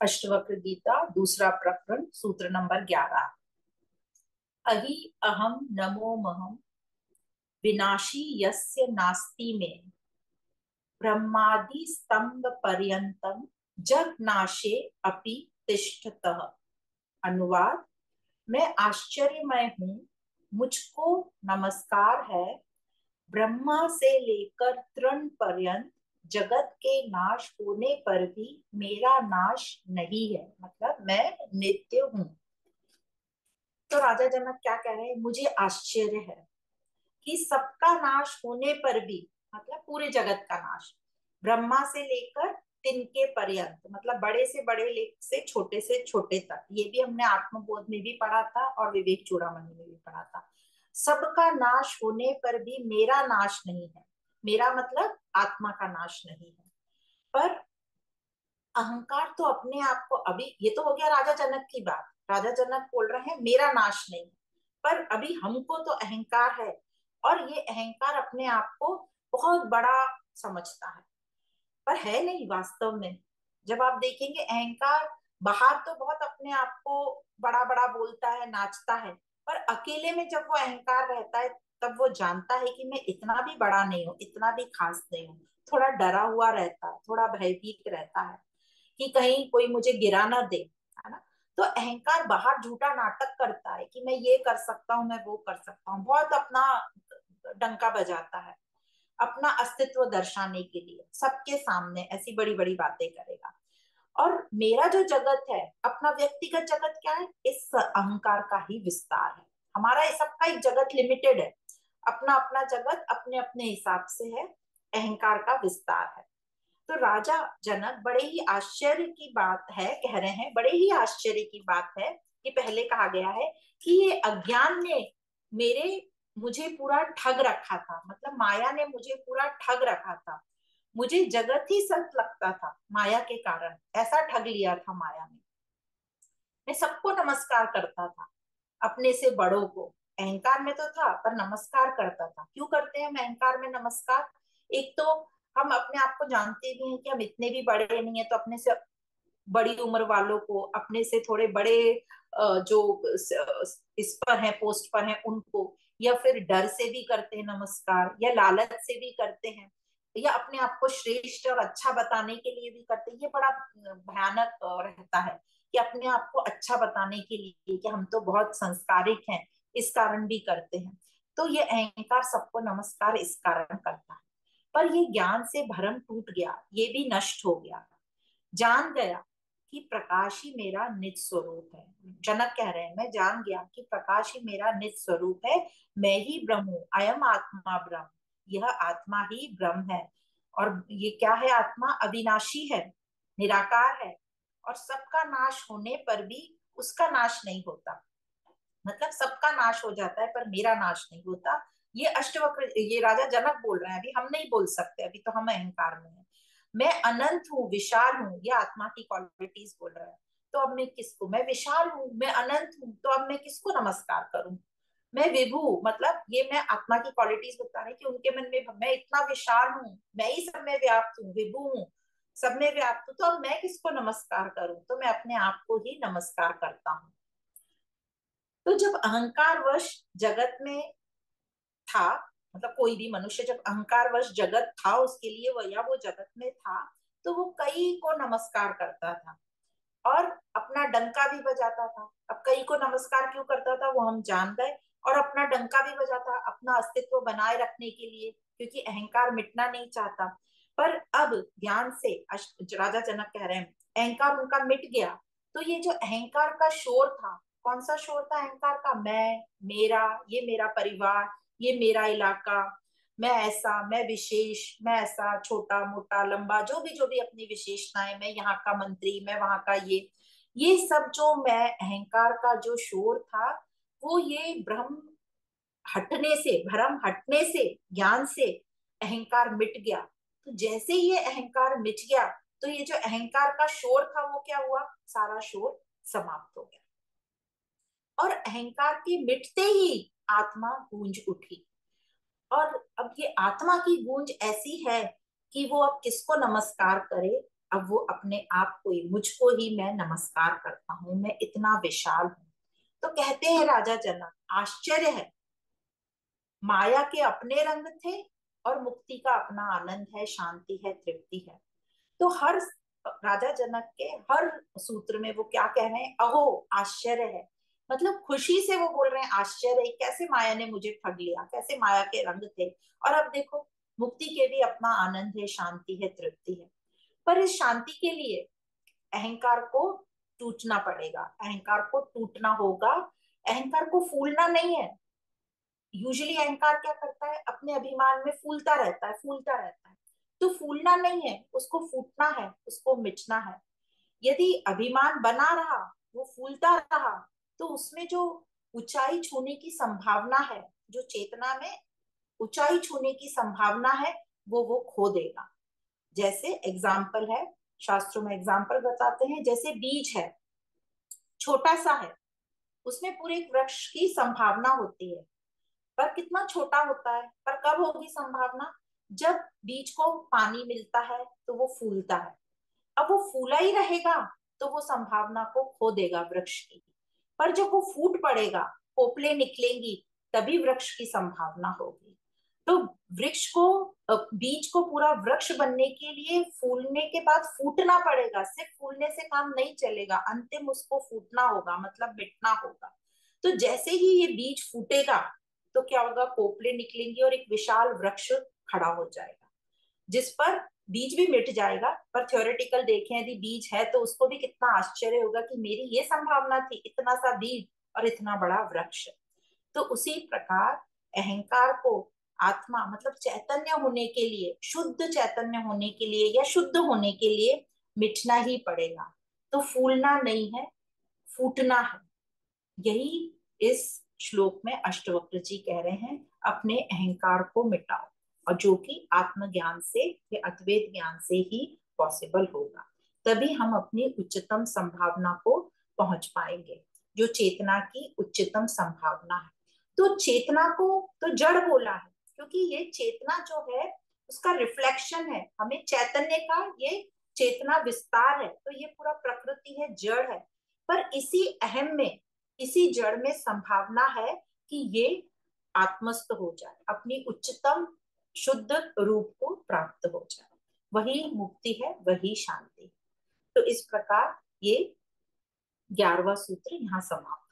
अष्टवक्र गीता दूसरा प्रकरण सूत्र नंबर 11। अहि अहम नमो महम विनाशी यस्य नास्ति में ब्रह्मादि स्तंभ पर्यंतम जग नाशे अपि तिष्ठतः। अनुवाद। मैं आश्चर्यमय हूँ, मुझको नमस्कार है। ब्रह्मा से लेकर तृण पर्यंत जगत के नाश होने पर भी मेरा नाश नहीं है, मतलब मैं नित्य हूँ। तो राजा जनक क्या कह रहे हैं, मुझे आश्चर्य है कि सबका नाश होने पर भी, मतलब पूरे जगत का नाश, ब्रह्मा से लेकर तिनके पर्यंत, मतलब बड़े से बड़े से छोटे तक, ये भी हमने आत्मबोध में भी पढ़ा था और विवेक चूड़ामणि में भी पढ़ा था। सबका नाश होने पर भी मेरा नाश नहीं है। मेरा मतलब आत्मा का नाश नहीं है। पर अहंकार तो अपने आप को, अभी ये तो हो गया राजा जनक की बात। राजा जनक बोल रहे हैं मेरा नाश नहीं, पर अभी हमको तो अहंकार है, और ये अहंकार अपने आप को बहुत बड़ा समझता है, पर है नहीं वास्तव में। जब आप देखेंगे अहंकार बाहर तो बहुत अपने आप को बड़ा बड़ा बोलता है, नाचता है, पर अकेले में जब वो अहंकार रहता है तब वो जानता है कि मैं इतना भी बड़ा नहीं हूँ, इतना भी खास नहीं हूँ। थोड़ा डरा हुआ रहता है, थोड़ा भयभीत रहता है कि कहीं कोई मुझे गिरा ना दे, है ना। तो अहंकार बाहर झूठा नाटक करता है कि मैं ये कर सकता हूँ, मैं वो कर सकता हूँ, बहुत अपना डंका बजाता है, अपना अस्तित्व दर्शाने के लिए सबके सामने ऐसी बड़ी बड़ी बातें करेगा। और मेरा जो जगत है, अपना व्यक्तिगत जगत क्या है, इस अहंकार का ही विस्तार है। हमारा ये सबका एक जगत लिमिटेड है, अपना अपना जगत अपने अपने हिसाब से है, अहंकार का विस्तार है। तो राजा जनक बड़े ही आश्चर्य की बात है, कह रहे हैं बड़े ही आश्चर्य की बात है कि पहले कहा गया है कि ये अज्ञान ने मेरे मुझे पूरा ठग रखा था, मतलब माया ने मुझे पूरा ठग रखा था। मुझे जगत ही सच लगता था, माया के कारण ऐसा ठग लिया था माया ने। मैं सबको नमस्कार करता था, अपने से बड़ों को। अहंकार में तो था पर नमस्कार करता था। क्यों करते हैं हम अहंकार में नमस्कार? एक तो हम अपने आप को जानते भी हैं कि हम इतने भी बड़े नहीं है, तो अपने से बड़ी उम्र वालों को, अपने से थोड़े बड़े जो इस पर है, पोस्ट पर है, उनको, या फिर डर से भी करते हैं नमस्कार, या लालच से भी करते हैं, या अपने आप को श्रेष्ठ और अच्छा बताने के लिए भी करते हैं। ये बड़ा भयानक रहता है कि अपने आप को अच्छा बताने के लिए कि हम तो बहुत संस्कारिक हैं, इस कारण भी करते हैं। तो ये अहंकार सबको नमस्कार इस कारण करता है। पर ये ज्ञान से भ्रम टूट गया, ये भी नष्ट हो गया। जान गया कि प्रकाश ही मेरा निज स्वरूप है। जनक कह रहे हैं मैं जान गया कि प्रकाश ही मेरा निज स्वरूप है। मैं ही ब्रह्म हूं, अयम आत्मा ब्रह्म। यह आत्मा ही ब्रह्म है। और ये क्या है? आत्मा अविनाशी है, निराकार है, और सबका नाश होने पर भी उसका नाश नहीं होता। मतलब सबका नाश हो जाता है पर मेरा नाश नहीं होता। ये अष्टवक्र, ये राजा जनक बोल रहे हैं, अभी हम नहीं बोल सकते, अभी तो हम अहंकार में हैं। मैं अनंत हूँ, विशाल हूँ, ये आत्मा की क्वालिटीज बोल रहे हैं। तो अब मैं किसको, मैं विशाल हूँ, मैं अनंत हूँ, तो अब मैं किसको नमस्कार करूं? मैं विभू, मतलब ये मैं आत्मा की क्वालिटीज बता रहे हैं कि उनके मन में मैं इतना विशाल हूँ, मैं ही सब में व्याप्त हूँ, विभू हूँ, सब में व्याप्त हूँ, तो अब मैं किसको नमस्कार करूं? तो मैं अपने आप को ही नमस्कार करता हूँ। तो जब अहंकारवश जगत में था, मतलब कोई भी मनुष्य जब अहंकारवश जगत था उसके लिए, वह या वो जगत में था, तो वो कई को नमस्कार करता था और अपना डंका भी बजाता था। अब कई को नमस्कार क्यों करता था वो हम जान गए। और अपना डंका भी बजाता अपना अस्तित्व बनाए रखने के लिए, क्योंकि अहंकार मिटना नहीं चाहता। पर अब ज्ञान से राजा जनक कह रहे हैं अहंकार उनका मिट गया। तो ये जो अहंकार का शोर था, कौन सा शोर था अहंकार का? मैं, मेरा, ये मेरा परिवार, ये मेरा इलाका, मैं ऐसा, मैं विशेष, मैं ऐसा, छोटा मोटा लंबा, जो भी अपनी विशेषताएं, मैं यहाँ का मंत्री, मैं वहां का ये सब जो मैं अहंकार का जो शोर था, वो ये भ्रम हटने से, भ्रम हटने से, ज्ञान से अहंकार मिट गया। तो जैसे ये अहंकार मिट गया, तो ये जो अहंकार का शोर था वो क्या हुआ? सारा शोर समाप्त हो गया। और अहंकार के मिटते ही आत्मा गूंज उठी। और अब ये आत्मा की गूंज ऐसी है कि वो अब किसको नमस्कार करे? अब वो अपने आप को ही, मुझको ही मैं नमस्कार करता हूँ, मैं इतना विशाल हूँ। तो कहते हैं राजा जनक, आश्चर्य है, माया के अपने रंग थे और मुक्ति का अपना आनंद है, शांति है, तृप्ति है। तो हर राजा जनक के हर सूत्र में वो क्या कह रहे हैं, अहो आश्चर्य है, मतलब खुशी से वो बोल रहे हैं आश्चर्य है, कैसे माया ने मुझे ठग लिया, कैसे माया के रंग थे, और अब देखो मुक्ति के भी अपना आनंद है, शांति है, तृप्ति है। पर इस शांति के लिए अहंकार को टूटना पड़ेगा, अहंकार को टूटना होगा। अहंकार को फूलना नहीं है। यूजुअली अहंकार क्या करता है, अपने अभिमान में फूलता रहता है, फूलता रहता है। तो फूलना नहीं है, उसको फूटना है, उसको मिटना है। यदि अभिमान बना रहा, वो फूलता रहा, तो उसमें जो ऊंचाई छूने की संभावना है, जो चेतना में ऊंचाई छूने की संभावना है, वो खो देगा। जैसे एग्जाम्पल है, शास्त्रों में एग्जाम्पल बताते हैं, जैसे बीज है, छोटा सा है, उसमें पूरे एक वृक्ष की संभावना होती है, पर कितना छोटा होता है, पर कब होगी संभावना, जब बीज को पानी मिलता है तो वो फूलता है। अब वो फूला ही रहेगा तो वो संभावना को खो देगा वृक्ष की। पर जब वो फूट पड़ेगा, पोपले निकलेंगी, तभी वृक्ष की संभावना होगी। तो वृक्ष को, बीज को पूरा वृक्ष बनने के लिए फूलने के बाद फूटना पड़ेगा, सिर्फ फूलने से काम नहीं चलेगा, अंतिम उसको फूटना होगा, मतलब मिटना होगा। तो जैसे ही ये बीज फूटेगा तो क्या होगा, पोपले निकलेंगी और एक विशाल वृक्ष खड़ा हो जाएगा, जिस पर बीज भी मिट जाएगा। पर थ्योरेटिकल देखें, यदि बीज है तो उसको भी कितना आश्चर्य होगा कि मेरी ये संभावना थी, इतना सा बीज और इतना बड़ा वृक्ष। तो उसी प्रकार अहंकार को आत्मा मतलब चैतन्य होने के लिए, शुद्ध चैतन्य होने के लिए या शुद्ध होने के लिए मिटना ही पड़ेगा। तो फूलना नहीं है, फूटना है। यही इस श्लोक में अष्टवक्र जी कह रहे हैं, अपने अहंकार को मिटाओ, और जो कि आत्मज्ञान से या अद्वैत ज्ञान से ही पॉसिबल होगा। तभी हम अपनी उच्चतम संभावना को पहुंच पाएंगे, जो चेतना की उच्चतम संभावना है। तो चेतना को तो जड़ बोला है, क्योंकि ये चेतना जो है उसका रिफ्लेक्शन है, हमें चैतन्य का ये चेतना विस्तार है, तो ये पूरा प्रकृति है, जड़ है। पर इसी अहम में, इसी जड़ में संभावना है कि ये आत्मस्थ हो जाए, अपनी उच्चतम शुद्ध रूप को प्राप्त हो जाए। वही मुक्ति है, वही शांति। तो इस प्रकार ये 11वां सूत्र यहाँ समाप्त।